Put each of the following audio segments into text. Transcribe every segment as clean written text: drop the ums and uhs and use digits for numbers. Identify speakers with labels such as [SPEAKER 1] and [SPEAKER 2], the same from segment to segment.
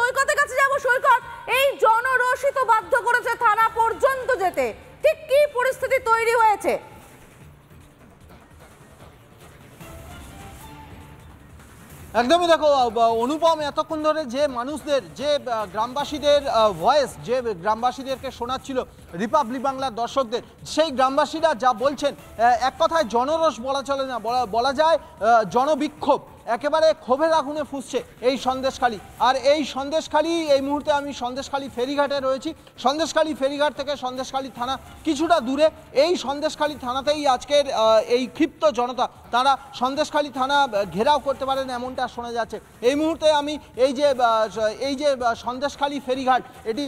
[SPEAKER 1] সৈকতের কাছে যাব। সৈকত, এই জনরোষই তো বাধ্য করেছে থানা পর্যন্ত যেতে, ঠিক কি পরিস্থিতি তৈরি হয়েছে?
[SPEAKER 2] একদমই দেখো অনুপম, এতক্ষণ ধরে যে মানুষদের, যে গ্রামবাসীদের ভয়েস, যে গ্রামবাসীদেরকে শোনাচ্ছিল রিপাবলিক বাংলার দর্শকদের, সেই গ্রামবাসীরা যা বলছেন, এক কথায় জনরোষ বলা চলে না, বলা যায় জনবিক্ষোভ। একেবারে ক্ষোভের আগুনে ফুঁসছে এই সন্দেশখালী। আর এই সন্দেশখালী, এই মুহূর্তে আমি সন্দেশখালী ফেরিঘাটে রয়েছি। সন্দেশখালী ফেরিঘাট থেকে সন্দেশখালী থানা কিছুটা দূরে। এই সন্দেশখালী থানাতেই আজকের এই ক্ষিপ্ত জনতা, তারা সন্দেশখালী থানা ঘেরাও করতে পারেন এমনটা শোনা যাচ্ছে। এই মুহূর্তে আমি এই যে সন্দেশখালী ফেরিঘাট, এটি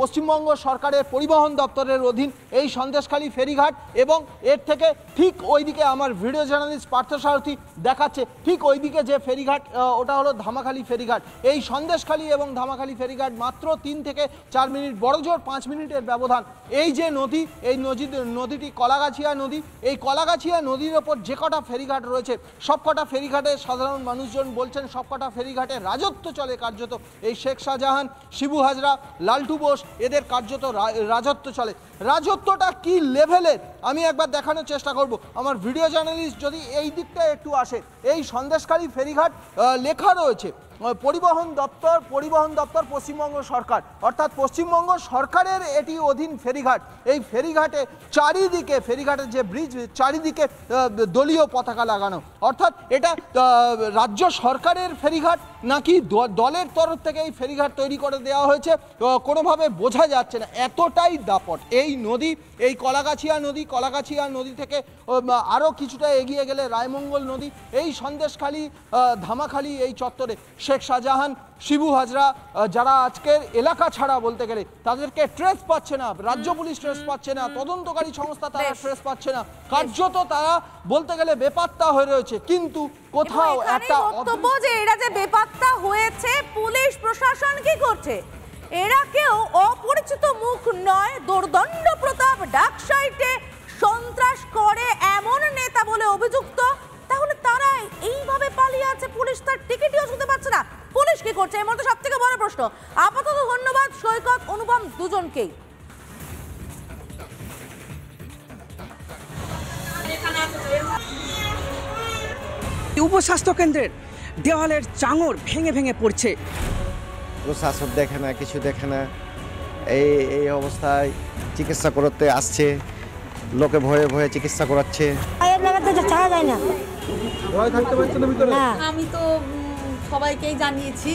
[SPEAKER 2] পশ্চিমবঙ্গ সরকারের পরিবহন দপ্তরের অধীন এই সন্দেশখালী ফেরিঘাট, এবং এর থেকে ঠিক ওইদিকে আমার ভিডিও জার্নালিস্ট পার্থসারথী দেখাচ্ছে, ঠিক ওইদিকে যে ফেরিঘাট, ওটা হলো ধামাখালী ফেরিঘাট। এই সন্দেশখালী এবং ধামাখালী ফেরিঘাট মাত্র 3 থেকে 4 মিনিট, বড়জোর 5 মিনিটের ব্যবধান। এই যে নদী, এই নদীটি কলাগাছিয়া নদী। এই কলাগাছিয়া নদীর ওপর যে কটা ফেরিঘাট রয়েছে, সব কটা ফেরিঘাটে সাধারণ মানুষজন বলছেন সব কটা ফেরিঘাটে রাজত্ব চলে কার্যত। এই শেখ শাহজাহান, শিবু হাজরা, লালটু বোস, এদের কার্যত রাজত্ব চলে। রাজত্বটা কি লেভেলের আমি একবার দেখানোর চেষ্টা করব। আমার ভিডিও জার্নালিস্ট যদি এই দিকটা একটু আসে, এই সন্দেশখালী ফেরিঘাট লেখা রয়েছে পরিবহন দপ্তর পশ্চিমবঙ্গ সরকার, অর্থাৎ পশ্চিমবঙ্গ সরকারের এটি অধীন ফেরিঘাট। এই ফেরিঘাটে চারিদিকে, ফেরিঘাটের যে ব্রিজ, চারিদিকে দলীয় পতাকা লাগানো, অর্থাৎ এটা রাজ্য সরকারের ফেরিঘাট নাকি দলের তরফ থেকে এই ফেরিঘাট তৈরি করে দেওয়া হয়েছে কোনোভাবে বোঝা যাচ্ছে না। এতটাই দাপট এই নদী, এই কলাগাছিয়া নদী থেকে আরও কিছুটা এগিয়ে গেলে রায়মঙ্গল নদী। এই সন্দেশখালী ধামাখালী এই চত্বরে শেখ শাহজাহান, শিবু হাজরা, যারা আজকের এলাকা ছাড়া বলতে গেলে, তাদেরকে ট্রেস পাচ্ছে না, রাজ্য পুলিশ ট্রেস পাচ্ছে না, তদন্তকারী সংস্থা তারা ট্রেস পাচ্ছে না, কার্যত তারা বলতে গেলে বেপাত্তা হয়ে রয়েছে। কিন্তু কোথাও একটা
[SPEAKER 1] বক্তব্য যে এরা যে বেপাত্তা হয়েছে, পুলিশ প্রশাসন কি করছে? এরা কেউ অপরিচিত মুখ নয়, দুর্দণ্ড প্রতাপ ডাকসাইটে সন্ত্রাস করে এমন নেতা বলে অভিযুক্ত। তাহলে তারা এইভাবে পালিয়ে আছে, পুলিশ তার টিকিটও শুনতে পাচ্ছে না, পুলিশ কি করছে? এর মধ্যে সব থেকে বড় প্রশ্ন। আপাতত ধন্যবাদ সৈকত, অনুপম দুজনকেই।
[SPEAKER 3] উপস্বাস্থ্য কেন্দ্রের দেওয়ালের চাঙড় ভেঙে ভেঙে পড়ছে।
[SPEAKER 4] প্রশাসন দেখে না, কিছু দেখে না। এই অবস্থায় চিকিৎসা করতে আসছে, লোকে ভয়ে ভয়ে চিকিৎসা করাচ্ছে।
[SPEAKER 5] আমি তো সবাইকেই জানিয়েছি,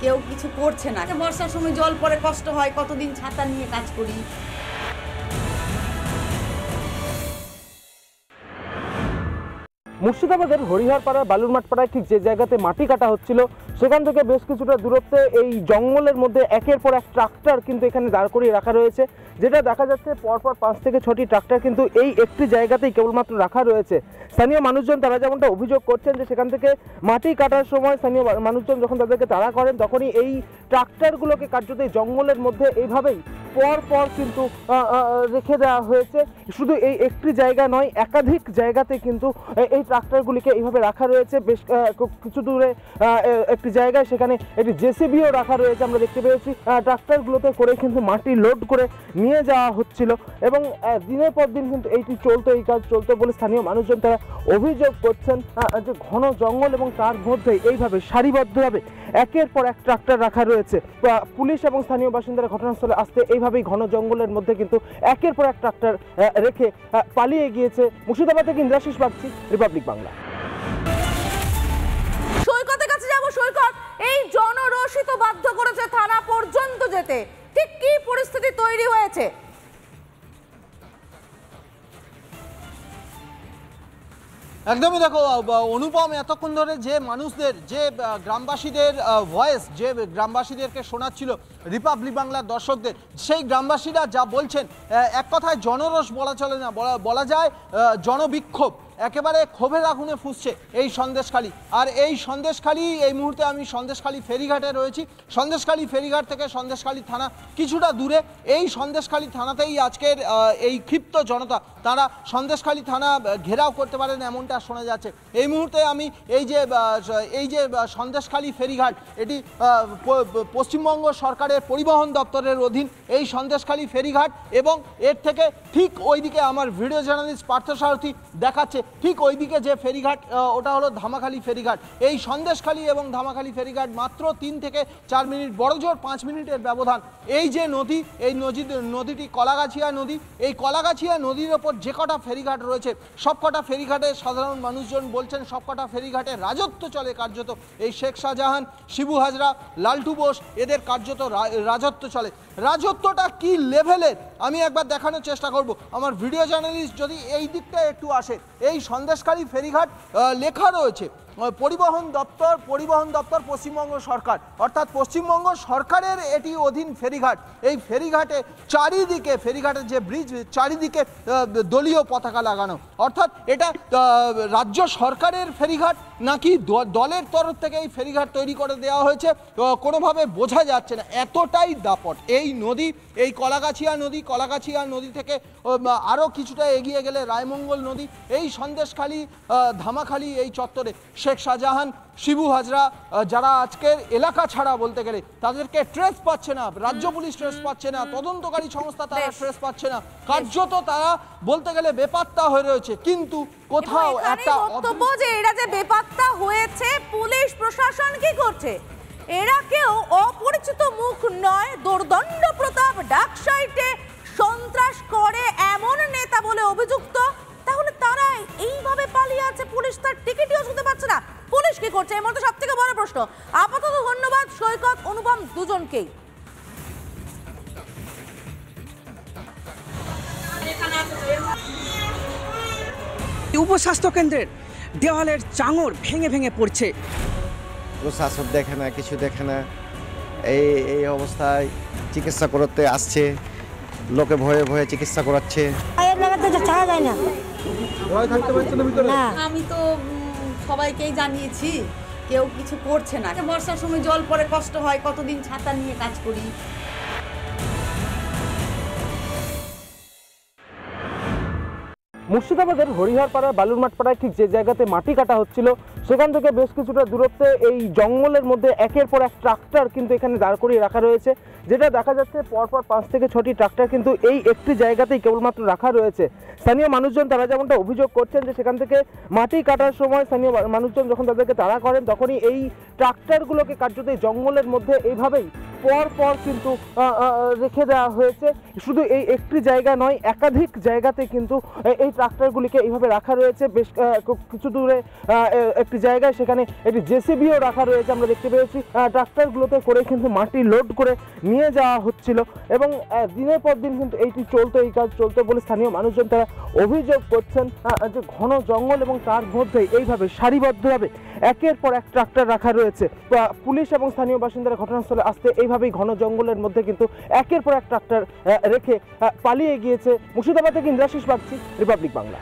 [SPEAKER 5] কেউ কিছু করছে না। বর্ষার সময় জল পড়ে, কষ্ট হয়, কতদিন ছাতা নিয়ে কাজ করি।
[SPEAKER 6] মুর্শিদাবাদের হরিহরপাড়ার বালুরমাঠপাড়ায় ঠিক যে জায়গাতে মাটি কাটা হচ্ছিল, সেখান থেকে বেশ কিছুটা দূরত্বে এই জঙ্গলের মধ্যে একের পর এক ট্রাক্টর কিন্তু এখানে দাঁড় করিয়ে রাখা রয়েছে। যেটা দেখা যাচ্ছে পরপর 5 থেকে 6টি ট্রাক্টর কিন্তু এই একটি জায়গাতেই কেবলমাত্র রাখা রয়েছে। স্থানীয় মানুষজন তারা যেমনটা অভিযোগ করছেন যে সেখান থেকে মাটি কাটার সময় স্থানীয় মানুষজন যখন তাদেরকে তাড়া করেন, তখনই এই ট্রাক্টরগুলোকে কার্যত এই জঙ্গলের মধ্যে এইভাবেই পর কিন্তু রেখে দেওয়া হয়েছে। শুধু এই একটি জায়গা নয়, একাধিক জায়গাতে কিন্তু এই ট্রাক্টরগুলিকে এইভাবে রাখা রয়েছে। বেশ কিছু দূরে একটি জায়গায় সেখানে একটি জেসিবিও রাখা রয়েছে। আমরা দেখতে পেয়েছি ট্রাক্টরগুলোতে করে কিন্তু মাটি লোড করে নিয়ে যাওয়া হচ্ছিল, এবং দিনের পর দিন কিন্তু এই কাজ চলতো বলে স্থানীয় মানুষজন তারা অভিযোগ করছেন যে ঘন জঙ্গল এবং তার মধ্যে এইভাবে সারিবদ্ধভাবে একের পর এক ট্রাক্টর রাখা রয়েছে। পুলিশ এবং স্থানীয় বাসিন্দারা ঘটনাস্থলে আসতে এইভাবেই ঘন জঙ্গলের মধ্যে কিন্তু একের পর এক ট্রাক্টর রেখে পালিয়ে গিয়েছে। মুর্শিদাবাদ থেকে ইন্দ্রাশিস বাগচি, রিপাবলিক বাংলা।
[SPEAKER 1] সৈকতের কাছে যাব। সৈকত, এই জনরোষই তো বাধ্য করেছে থানা পর্যন্ত যেতে, ঠিক কি পরিস্থিতি তৈরি হয়েছে?
[SPEAKER 2] একদমই দেখো অনুপম, এতক্ষণ ধরে যে মানুষদের, যে গ্রামবাসীদের ভয়েস, যে গ্রামবাসীদেরকে শোনাচ্ছিল রিপাবলিক বাংলার দর্শকদের, সেই গ্রামবাসীরা যা বলছেন, এক কথায় জনরোষ বলা চলে না, বলা যায় জনবিক্ষোভ। একেবারে ক্ষোভের আগুনে ফুঁসছে এই সন্দেশখালী। আর এই সন্দেশখালী, এই মুহূর্তে আমি সন্দেশখালী ফেরিঘাটে রয়েছি। সন্দেশখালী ফেরিঘাট থেকে সন্দেশখালী থানা কিছুটা দূরে। এই সন্দেশখালী থানাতেই আজকের এই ক্ষিপ্ত জনতা তারা সন্দেশখালী থানা ঘেরাও করতে পারেন এমনটা শোনা যাচ্ছে। এই মুহূর্তে আমি এই যে সন্দেশখালী ফেরিঘাট, এটি পশ্চিমবঙ্গ সরকারের পরিবহন দপ্তরের অধীন এই সন্দেশখালী ফেরিঘাট, এবং এর থেকে ঠিক ওইদিকে আমার ভিডিও জার্নালিস্ট পার্থসারথী দেখাচ্ছে ঠিক ওইদিকে যে ফেরিঘাট, ওটা হলো ধামাখালী ফেরিঘাট। এই সন্দেশখালী এবং ধামাখালী ফেরিঘাট মাত্র 3 থেকে 4 মিনিট, বড়জোর 5 মিনিটের ব্যবধান। এই যে নদী, এই নদীটি কলাগাছিয়া নদী। এই কলাগাছিয়া নদীর ওপর যে কটা ফেরিঘাট রয়েছে সব কটা ফেরিঘাটে সাধারণ মানুষজন বলছেন সব কটা ফেরিঘাটে রাজত্ব চলে কার্যত। এই শেখ শাহজাহান, শিবু হাজরা, লালটু বোস, এদের কার্যত রাজত্ব চলে। রাজত্বটা কি লেভেলের আমি একবার দেখানোর চেষ্টা করব। আমার ভিডিও জার্নালিস্ট যদি এই দিকটা একটু আসে, এই সন্দেশখালী ফেরিঘাট লেখা রয়েছে পরিবহন দপ্তর পশ্চিমবঙ্গ সরকার, অর্থাৎ পশ্চিমবঙ্গ সরকারের এটি অধীন ফেরিঘাট। এই ফেরিঘাটে চারিদিকে, ফেরিঘাটের যে ব্রিজ, চারিদিকে দলীয় পতাকা লাগানো, অর্থাৎ এটা রাজ্য সরকারের ফেরিঘাট নাকি দলের তরফ থেকে এই ফেরিঘাট তৈরি করে দেওয়া হয়েছে কোনোভাবে বোঝা যাচ্ছে না। এতটাই দাপট এই নদী, এই কলাগাছিয়া নদী থেকে আরও কিছুটা এগিয়ে গেলে রায়মঙ্গল নদী। এই সন্দেশখালী ধামাখালী এই চত্বরে শেখ শাহজাহান, শিবু হাজরা যারা আজকের এলাকা ছাড়া বলতে গেলে, তাদেরকে ট্রেস পাচ্ছে না, রাজ্য পুলিশ ট্রেস পাচ্ছে না, তদন্তকারী সংস্থা তারা ট্রেস পাচ্ছে না, কার্যত তারা বলতে গেলে বেপাত্তা হয়ে রয়েছে। কিন্তু কোথাও একটা
[SPEAKER 1] বক্তব্য যে এরা যে বেপাত্তা হয়েছে, পুলিশ প্রশাসন কি করছে? এরা কেউ অপরিচিত মুখ নয়, দোর্দণ্ড প্রতাপ ডাকসাইটে সন্ত্রাস করে এমন নেতা বলে অভিযুক্ত। তাহলে তারা এইভাবে পালিয়ে আছে, পুলিশ তার টিকিটও শুনতে পাচ্ছে না। পুলিশ কি করছে? এর মধ্যে সব থেকে বড় প্রশ্ন। আপাতত ধন্যবাদ সৈকত, অনুপম দুজনকেই।
[SPEAKER 3] উপস্বাস্থ্য কেন্দ্রের দেওয়ালের চাঙর ভেঙে ভেঙে পড়ছে।
[SPEAKER 4] প্রশাসন দেখে না, কিছু দেখে না। এই অবস্থায় চিকিৎসা করতে আসছে, লোকে ভয়ে ভয়ে চিকিৎসা করাচ্ছে।
[SPEAKER 5] আমি তো সবাইকেই জানিয়েছি, কেউ কিছু করছে না। বর্ষার সময় জল পড়ে কষ্ট হয়, কতদিন ছাতা নিয়ে কাজ করি।
[SPEAKER 6] মুর্শিদাবাদের হরিহরপাড়ার বালুরমাটপাড়ায় ঠিক যে জায়গাতে মাটি কাটা হচ্ছিল সেখান থেকে বেশ কিছুটা দূরত্বে এই জঙ্গলের মধ্যে একের পর এক ট্রাক্টর কিন্তু এখানে দাঁড় করিয়ে রাখা রয়েছে। যেটা দেখা যাচ্ছে পরপর 5 থেকে 6টি ট্রাক্টর কিন্তু এই একটি জায়গাতেই কেবলমাত্র রাখা রয়েছে। স্থানীয় মানুষজন তারা যেমনটা অভিযোগ করছেন যে সেখান থেকে মাটি কাটার সময় স্থানীয় মানুষজন যখন তাদেরকে তাড়া করেন তখনই এই ট্রাক্টরগুলোকে কার্যত এই জঙ্গলের মধ্যে এইভাবেই পর কিন্তু রেখে দেওয়া হয়েছে। শুধু এই একটি জায়গা নয়, একাধিক জায়গাতে কিন্তু এই ট্রাক্টরগুলিকে এইভাবে রাখা রয়েছে। বেশ কিছু দূরে একটি জায়গায় সেখানে একটি জেসিবিও রাখা রয়েছে। আমরা দেখতে পেয়েছি ট্রাক্টরগুলোতে করে কিন্তু মাটি লোড করে নিয়ে যাওয়া হচ্ছিল এবং দিনের পর দিন কিন্তু এই কাজ চলতো বলে স্থানীয় মানুষজন তারা অভিযোগ করছেন যে ঘন জঙ্গল এবং তার মধ্যে এইভাবে সারিবদ্ধভাবে একের পর এক ট্রাক্টর রাখা রয়েছে। পুলিশ এবং স্থানীয় বাসিন্দারা ঘটনাস্থলে আসতে এইভাবেই ঘন জঙ্গলের মধ্যে কিন্তু একের পর এক ট্রাক্টর রেখে পালিয়ে গিয়েছে। মুর্শিদাবাদ থেকে ইন্দ্রাশিস বাগচি, রিপাবলিক বাংলা।